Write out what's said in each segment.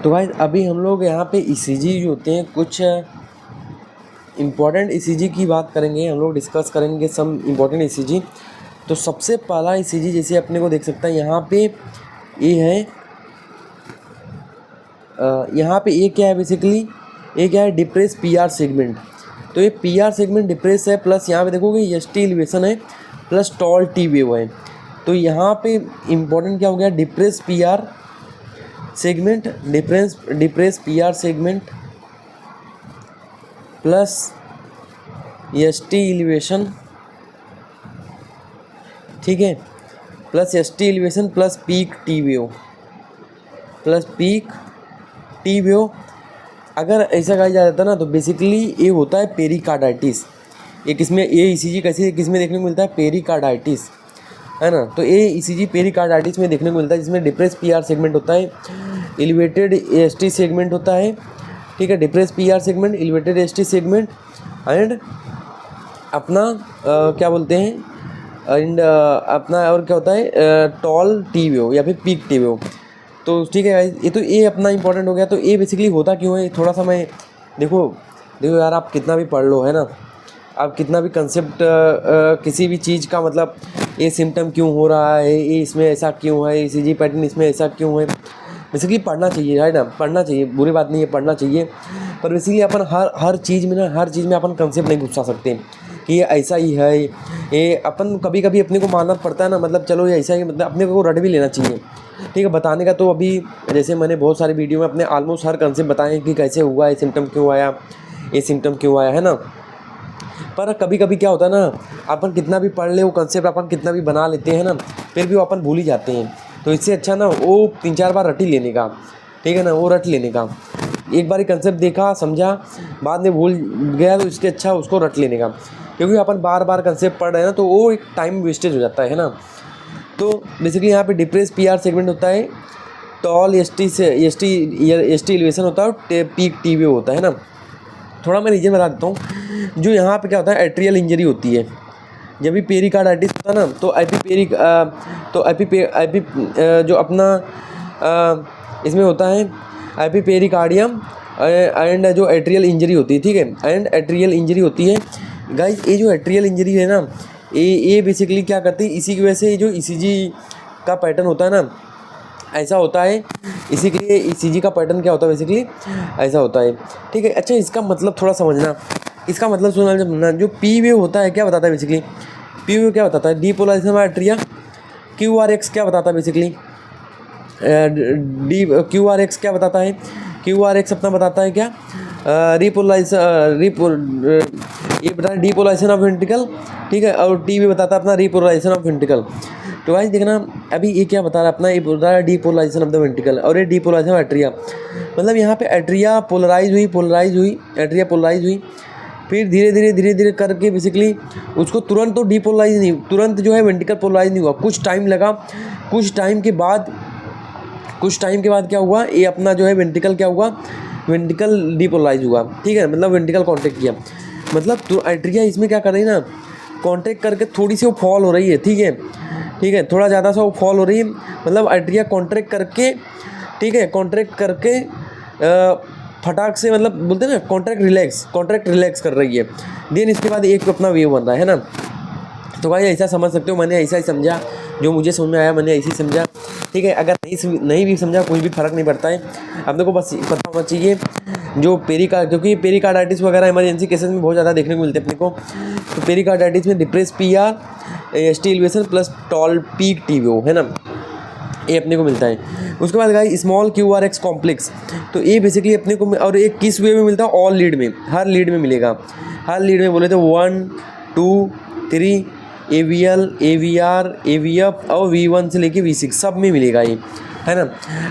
तो भाई अभी हम लोग यहाँ पे ईसीजी जो होते हैं, कुछ इम्पॉर्टेंट ईसीजी की बात करेंगे, हम लोग डिस्कस करेंगे सम इम्पॉर्टेंट ईसीजी। तो सबसे पहला ईसीजी जैसे अपने को देख सकता है यहाँ पे ये है, यहाँ पे ये क्या है बेसिकली, ये क्या है डिप्रेस पीआर सेगमेंट। तो ये पीआर सेगमेंट डिप्रेस है, प्लस यहाँ पे देखोगे एसटी एलिवेशन है, प्लस टॉल टी वेव है। तो यहाँ पे इम्पोर्टेंट क्या हो गया, depress PR segment, depress PR segment plus ST elevation, ठीक है, plus ST elevation plus peak T wave, plus peak T wave. अगर ऐसा कहा जाता ना तो बेसिकली ये होता है पेरिकार्डाइटिस। ये किसमें, ये ईसीजी कैसे किसमें देखने को मिलता है, पेरिकार्डाइटिस, है ना। तो ये ईसीजी पेरिकार्डाइटिस में देखने को मिलता है, जिसमें डिप्रेस पीआर सेगमेंट होता है, एलिवेटेड एसटी सेगमेंट होता है, ठीक है, depress PR segment, elevated ST segment and अपना क्या बोलते हैं, एंड अपना और क्या होता है टॉल टी वेव या फिर पीक टी वेव। तो ठीक है गाइस, ये तो ये अपना इंपॉर्टेंट हो गया। तो ये बेसिकली होता क्यों है, थोड़ा सा मैं देखो यार, आप कितना भी पढ़ लो, है ना, आप कितना भी कंसेप्ट किसी भी चीज़ का, मतलब ये सिम्टम क्यों हो रहा है, ये इसमें ऐसा क्यों है, ईसीजी पैटर्न इसमें ऐसा क्यों है, बेसिकली पढ़ना चाहिए, है ना, पढ़ना चाहिए, बुरी बात नहीं है, पढ़ना चाहिए। पर बेसिकली अपन हर चीज़ में ना, हर चीज़ में अपन कंसेप्ट नहीं घुसा सकते कि ये ऐसा ही है, ये अपन कभी कभी अपने को मानना पड़ता है ना, मतलब चलो ये ऐसा ही, मतलब अपने को रट भी लेना चाहिए, ठीक है, बताने का। तो अभी जैसे मैंने बहुत सारी वीडियो में अपने ऑलमोस्ट हर कंसेप्ट बताए कि कैसे हुआ, ये सिम्टम क्यों आया, ये सिम्टम क्यों आया, है ना। पर कभी कभी क्या होता है ना, अपन कितना भी पढ़ ले वो कंसेप्ट, अपन कितना भी बना लेते हैं ना, फिर भी वो अपन भूल ही जाते हैं। तो इससे अच्छा ना वो 3-4 बार रट ही लेने का, ठीक है ना, वो रट लेने का। एक बार कंसेप्ट देखा समझा, बाद में भूल गया, तो इसके अच्छा उसको रट लेने का, क्योंकि अपन बार बार कंसेप्ट पढ़ रहे हैं ना, तो वो एक टाइम वेस्टेज हो जाता है ना। तो बेसिकली यहाँ पे डिप्रेस पीआर सेगमेंट होता है, टॉल एसटी एलिवेशन होता है, और पीक टी वेव होता है ना। थोड़ा मैं रीजन बता देता हूँ। जो यहाँ पे क्या होता है, एट्रियल इंजरी होती है, जब भी पेरिकार्डाइटिस होता है ना, तो जो अपना इसमें होता है एपिपेरिकार्डियम एंड जो एट्रियल इंजरी होती है, ठीक है, एंड एट्रियल इंजरी होती है गाइस। ये जो एट्रियल इंजरी है ना, ये बेसिकली क्या करती है, इसी की वजह से जो ईसीजी का पैटर्न होता है ना, ऐसा होता है। इसी के लिए ईसीजी का पैटर्न क्या होता है, बेसिकली ऐसा होता है, ठीक है। अच्छा, इसका मतलब थोड़ा समझना, इसका मतलब समझना। जो पी वेव होता है क्या बताता है, बेसिकली पी वेव क्या बताता है, डीपोलराइजेशन ऑफ एट्रिया। क्यूआरएक्स क्या बताता है, बेसिकली क्यूआरएक्स क्या बताता है, क्यूआरएक्स अपना बताता है क्या, ये बता रहा है डीपोलराइजेशन ऑफ वेंट्रिकल, ठीक है, और टी भी बताता है अपना रिपोलराइजेशन ऑफ वेंट्रिकल। तो भाई देखना, अभी ये क्या बता रहा है अपना, ये बता रहा है डीपोलराइजेशन ऑफ द वेंट्रिकल, और ये डीपोलराइजेशन ऑफ एट्रिया। मतलब यहाँ पे एट्रिया पोलराइज हुई, एट्रिया पोलराइज हुई, फिर धीरे धीरे करके बेसिकली उसको तुरंत तो डीपोलराइज नहीं, तुरंत जो है वेंट्रिकल पोलराइज नहीं हुआ, कुछ टाइम लगा। कुछ टाइम के बाद क्या हुआ, ये अपना जो है वेंट्रिकल क्या हुआ, वेंट्रिकल डीपोलराइज हुआ, ठीक है, मतलब वेंट्रिकल कॉन्ट्रैक्ट किया। मतलब तो एट्रिया इसमें क्या कर रही है ना, कॉन्ट्रैक्ट करके थोड़ी सी वो फॉल हो रही है, ठीक है, थोड़ा ज़्यादा सा वो फॉल हो रही है। मतलब एट्रिया कॉन्ट्रैक्ट करके, ठीक है, कॉन्ट्रैक्ट करके फटाक से, मतलब बोलते हैं ना कॉन्ट्रैक्ट रिलैक्स कर रही है। देन इसके बाद एक अपना वेव बन रहा है ना। तो भाई ऐसा समझ सकते हो, मैंने ऐसा ही समझा, जो मुझे समझ में आया मैंने ऐसे ही समझा, ठीक है। अगर नहीं भी समझा कोई भी फ़र्क नहीं पड़ता है, अपने को बस पता होना चाहिए जो क्योंकि पेरिकार्डाइटिस वगैरह इमरजेंसी केसेस में बहुत ज़्यादा देखने को मिलते हैं अपने को। तो पेरिकार्डाइटिस में depress PR, ST elevation plus tall peak T wave, है ना, ये अपने को मिलता है। उसके बाद गाइस स्मॉल क्यूआरएक्स कॉम्प्लेक्स, तो ये बेसिकली अपने को, और एक किस वे में मिलता है, ऑल लीड में, हर लीड में मिलेगा। हर लीड में बोले तो 1, 2, 3 AVL, AVR, AVF और V1 से लेके V6 सब में मिलेगा ये, है ना।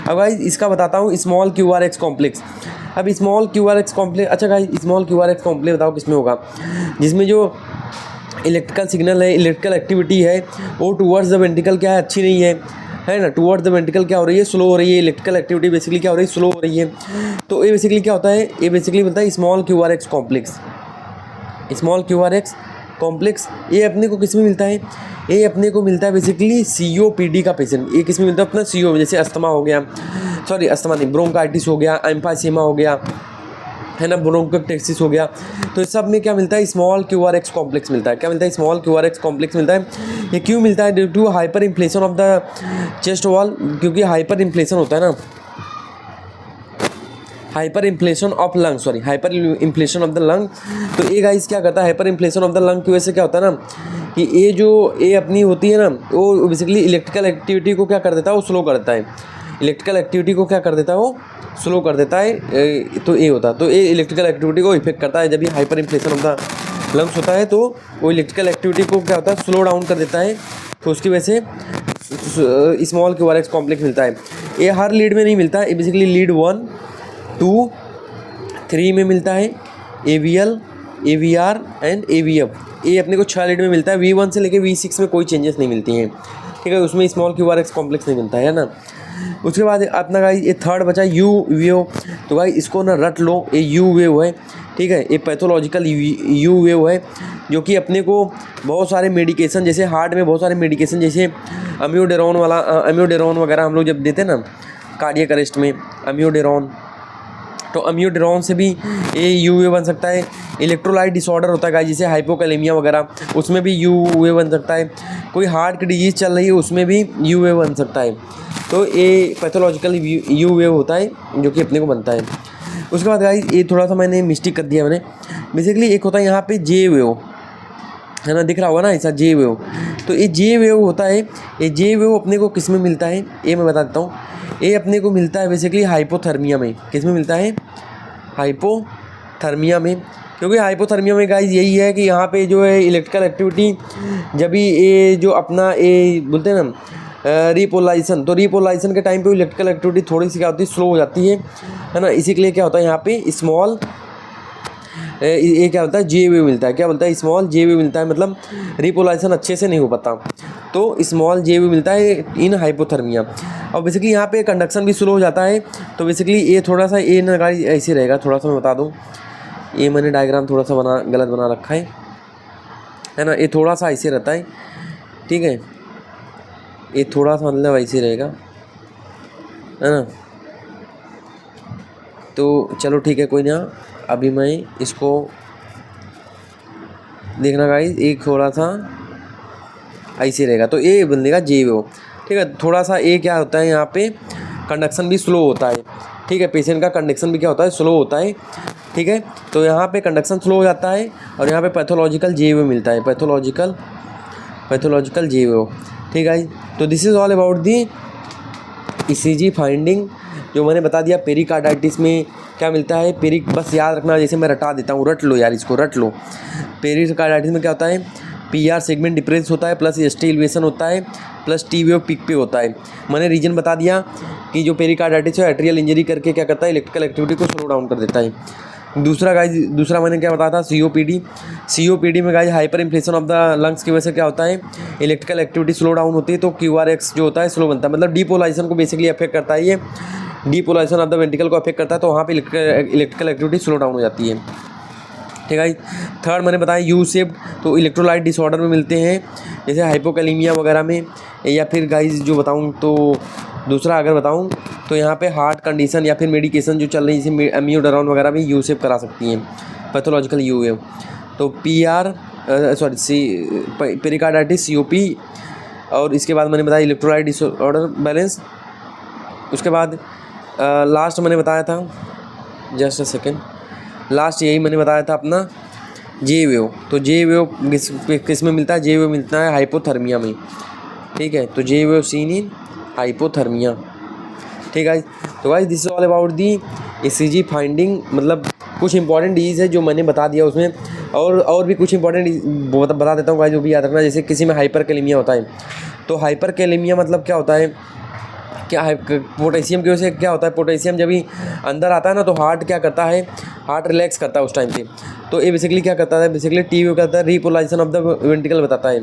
अब गाइस इसका बताता हूँ स्मॉल क्यूआरएक्स कॉम्प्लेक्स। अब स्मॉल क्यूआरएक्स कॉम्प्लेक्स, अच्छा गाइस स्मॉल क्यूआरएक्स कॉम्प्लेक्स बताओ किसमें होगा, जिसमें जो इलेक्ट्रिकल सिग्नल है, इलेक्ट्रिकल एक्टिविटी है, वो टूवर्ड्स द वेंट्रिकल क्या है, अच्छी नहीं है ना, टूवर्ड्स द वेंट्रिकल क्या हो रही है, स्लो हो रही है, इलेक्ट्रिकल एक्टिविटी बेसिकली क्या हो रही है, स्लो हो रही है। तो ये बेसिकली क्या होता है, ये बेसिकली बोलता है स्मॉल क्यूआरएक्स कॉम्प्लेक्स, स्मॉल क्यूआरएक्स कॉम्प्लेक्स, ये अपने को किस में मिलता है, ये अपने को मिलता है बेसिकली COPD का पेशेंट, ये किस में मिलता है अपना CO, जैसे अस्थमा हो गया, सॉरी अस्थमा नहीं, ब्रोंकाइटिस हो गया, एम्फाइसेमा हो गया, है ना, ब्रोंकोटेक्सिस हो गया। तो इस सब में क्या मिलता है, स्मॉल QRX कॉम्प्लेक्स मिलता है। क्या मिलता है, स्मॉल QRX कॉम्प्लेक्स मिलता है। ये क्यों मिलता है, due to hyperinflation of the chest wall, क्योंकि हाइपर इन्फ्लेशन होता है ना, hyperinflation of lung, sorry hyperinflation of the lung. तो ये गाइस क्या करता है, hyperinflation of the lung की वजह से क्या होता है ना कि ये जो ये अपनी होती है ना, वो बेसिकली इलेक्ट्रिकल एक्टिविटी को क्या कर देता है, वो स्लो कर देता है। इलेक्ट्रिकल एक्टिविटी को क्या कर देता है, वो स्लो कर देता है। तो ये होता है, तो ये इलेक्ट्रिकल एक्टिविटी को इफेक्ट करता है। जब ये hyper inflation of the lungs होता है तो वो इलेक्ट्रिकल एक्टिविटी को क्या होता है, स्लो डाउन कर देता है। तो उसकी वजह से स्मॉल QRX कॉम्प्लेक्स मिलता है। ये हर लीड में नहीं मिलता है, ये बेसिकली लीड 1, 2, 3 में मिलता है, AVL, AVR एंड AVF। ये अपने को 6 लीड में मिलता है। V1 से लेके V6 में कोई चेंजेस नहीं मिलती हैं, ठीक है, उसमें स्मॉल QRX कॉम्प्लेक्स नहीं मिलता है ना। उसके बाद अपना गाइस ये थर्ड बचा U वेव। तो गाइस इसको ना रट लो, ये U वेव है, ठीक है, ये पैथोलॉजिकल U वेव है, जो कि अपने को बहुत सारे मेडिकेशन, जैसे हार्ट में बहुत सारे मेडिकेशन, जैसे अम्योडेरोन वगैरह हम लोग जब देते हैं ना कार्डियक अरेस्ट में अम्योडेरोन, तो अम्योडेरोन से भी ये U वेव बन सकता है। इलेक्ट्रोलाइट डिसऑर्डर होता है गाइस, जैसे हाइपोकैलेमिया वगैरह, उसमें भी U वेव बन सकता है। कोई हार्ट की डिजीज़ चल रही है उसमें भी U वेव बन सकता है। तो ये पैथोलॉजिकल U वेव होता है जो कि अपने को बनता है। उसके बाद गाइस ये थोड़ा सा मैंने मिस्टेक कर दिया मैंने, बेसिकली एक होता है यहाँ पे J वेव, है ना, दिख रहा होगा ना ऐसा J वेव। तो ये J वेव होता है, ये J वेव अपने को किस में मिलता है, ये मैं बता देता हूँ। ये अपने को मिलता है बेसिकली हाइपोथर्मिया में। किस में मिलता है, हाइपोथर्मिया में। क्योंकि हाइपोथर्मिया में गाइस यही है कि यहाँ पे जो है इलेक्ट्रिकल एक्टिविटी, जब भी ये जो अपना ये बोलते हैं ना रिपोलाइजेशन, तो रिपोलाइजेशन के टाइम पे इलेक्ट्रिकल एक्टिविटी थोड़ी सी क्या होती है, स्लो हो जाती है ना। इसी के लिए क्या होता है यहाँ पे स्मॉल ये क्या होता है, J वेव मिलता है। क्या बोलता है, स्मॉल J वेव मिलता है, मतलब रिपोलाइजेशन अच्छे से नहीं हो पाता, तो स्मॉल J वेव मिलता है इन हाइपोथर्मिया। और बेसिकली यहाँ पे कंडक्शन भी स्लो हो जाता है। तो बेसिकली ये थोड़ा सा ये ना गाइस ऐसे रहेगा, थोड़ा सा मैं बता दूँ, ये मैंने डायग्राम थोड़ा सा गलत बना रखा है ना, ये थोड़ा सा ऐसे रहता है, ठीक है, ये थोड़ा सा मतलब ऐसे रहेगा, है ना। तो चलो ठीक है, कोई ना, अभी मैं इसको देखना गाइस, एक थोड़ा सा ऐसे रहेगा, तो ये बनेगा J वेव, ठीक है। थोड़ा सा ये क्या होता है, यहाँ पे कंडक्शन भी स्लो होता है, ठीक है, पेशेंट का कंडक्शन भी क्या होता है, स्लो होता है, ठीक है। तो यहाँ पे कंडक्शन स्लो हो जाता है और यहाँ पे पैथोलॉजिकल J वेव मिलता है, पैथोलॉजिकल J वेव, ठीक है। तो this is all about the ECG finding, जो मैंने बता दिया। पेरिकार्डाइटिस में क्या मिलता है, बस याद रखना, जैसे मैं रटा देता हूँ, रट लो यार, इसको रट लो। पेरिकार्डाइटिस में क्या होता है, PR सेगमेंट डिप्रेस होता है, प्लस ST एलिवेशन होता है, प्लस T वेव पीक पे होता है। मैंने रीजन बता दिया कि जो पेरिकार्डाइटिस है एट्रियल इंजरी करके क्या करता है, इलेक्ट्रिकल एक्टिविटी को स्लो डाउन कर देता है। दूसरा मैंने क्या बताया था, COPD में guys hyper inflation of the lungs की वजह से क्या होता है, इलेक्ट्रिकल एक्टिविटी स्लो डाउन होती है, तो QRX जो होता है स्लो बनता है, मतलब डीपोलाइजेशन को बेसिकली अफेक्ट करता है। ये डीपोलाइजेशन ऑफ द वेंट्रिकल को अफेक्ट करता है, तो वहाँ पे इलेक्ट्रिकल एक्टिविटी स्लो डाउन हो जाती है, ठीक है। थर्ड मैंने बताया U शेप्ड, तो इलेक्ट्रोलाइट डिसऑर्डर में मिलते हैं, जैसे हाइपोकैलेमिया वगैरह में, या फिर गाइस जो बताऊँ तो दूसरा अगर बताऊँ तो यहाँ पे हार्ट कंडीशन या फिर मेडिकेशन जो चल रही है, जैसे अम्योडेरोन वगैरह भी U शेप करा सकती हैं, पैथोलॉजिकल U वेव। तो पेरिकार्डाइटिस COP, और इसके बाद मैंने बताया इलेक्ट्रोलाइट डिसऑर्डर बैलेंस। उसके बाद लास्ट मैंने बताया था, जस्ट अ सेकेंड, लास्ट यही मैंने बताया था अपना J वेव। तो J वेव किस में मिलता है, J वेव मिलता है हाइपोथर्मिया में, ठीक है। तो J wave seen in hypothermia, ठीक है। तो guys this is all about the ECG finding, मतलब कुछ इंपॉर्टेंट डिजीज़ है जो मैंने बता दिया उसमें, और भी कुछ इंपॉर्टेंट बता देता हूँ गाइस, जो भी याद रखना। जैसे किसी में हाइपरकैलेमिया होता है, तो हाइपरकैलेमिया मतलब क्या होता है, क्या है, पोटेशियम की वजह से क्या होता है, पोटेशियम जब भी अंदर आता है ना, तो हार्ट क्या करता है, हार्ट रिलैक्स करता है उस टाइम पे। तो ये बेसिकली क्या करता है, बेसिकली T वेव करता है, रिपोलाइजेशन ऑफ द वेंट्रिकल बताता है।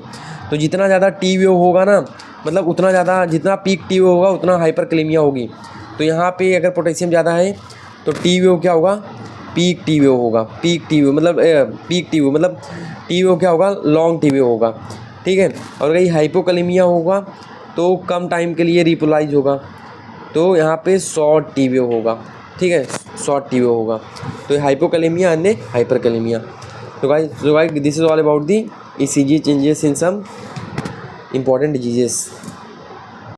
तो जितना ज़्यादा T वेव होगा ना, मतलब उतना ज़्यादा, जितना पीक T वेव होगा उतना हाइपरकैलेमिया होगी। तो यहाँ पे अगर पोटेशियम ज़्यादा है तो T वेव क्या होगा, पीक टीवीओ होगा, पीक टीवीओ मतलब पीक टीवीओ मतलब टीवीओ क्या होगा, लॉन्ग टीवीओ होगा, ठीक है। और अगर हाइपोकैलेमिया होगा तो कम टाइम के लिए रिपोलाइज होगा, तो यहाँ पे शॉर्ट टीवीओ होगा, ठीक है, शॉर्ट टीवीओ होगा। तो हाइपोकैलेमिया and हाइपरकैलेमिया। तो guys this is all about the ECG changes in some important diseases।